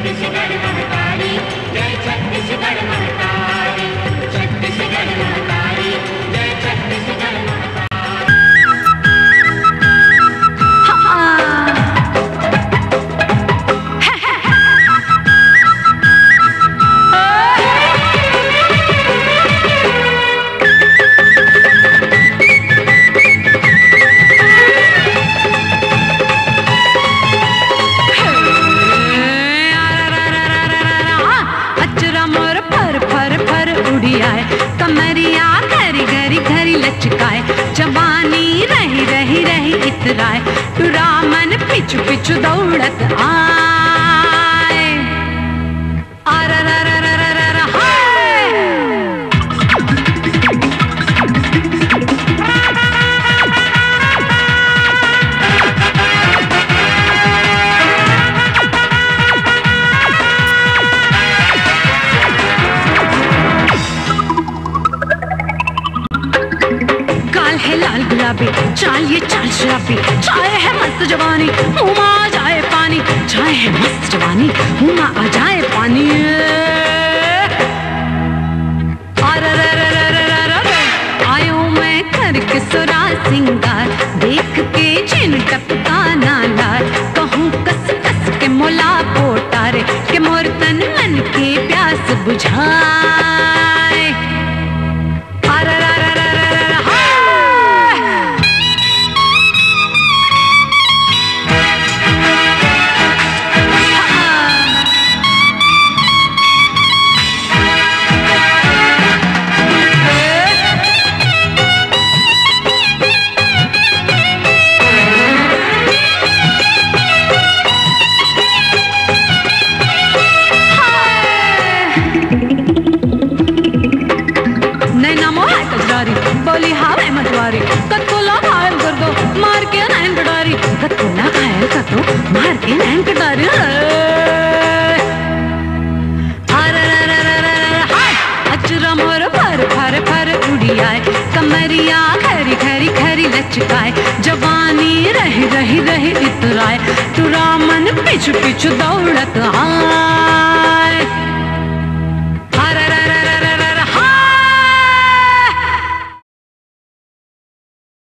छत्तीसगढ़ महतारी, जय छत्तीसगढ़ महतारी, छत्तीसगढ़ महतारी, जय छत्तीसगढ़ महतारी। कमरिया घरी घरी घरी लचकाए, जवानी रही रही रही इतराए, टुरा मन पिछु पिछु दौड़त आए। लाल गुलाबी चाल ये चाल शराबी, चाय है मस्त जवानी मुँह में आ जाए पानी, चाय है मस्त जवानी मुँह में आ जाए पानी। आयो मैं करके सुरा सिंगार, देख के चिन टपका नालार, कहूँ कस कस के मोला पोटारे, के मोर तन मन के प्यास बुझाए। बोली हावे मतवारी, कत्तो ला घायल कर दो मार के नैन कटारी, कत्तो ला घायल कर दो मार के नैन कटारी। अचरा मोर फर फर फर उड़ी आए, कमरिया घरी घरी घरी लचकाए, जवानी रही रही रही इतराए, तुरा मन पिछु पिछु दौड़त आए।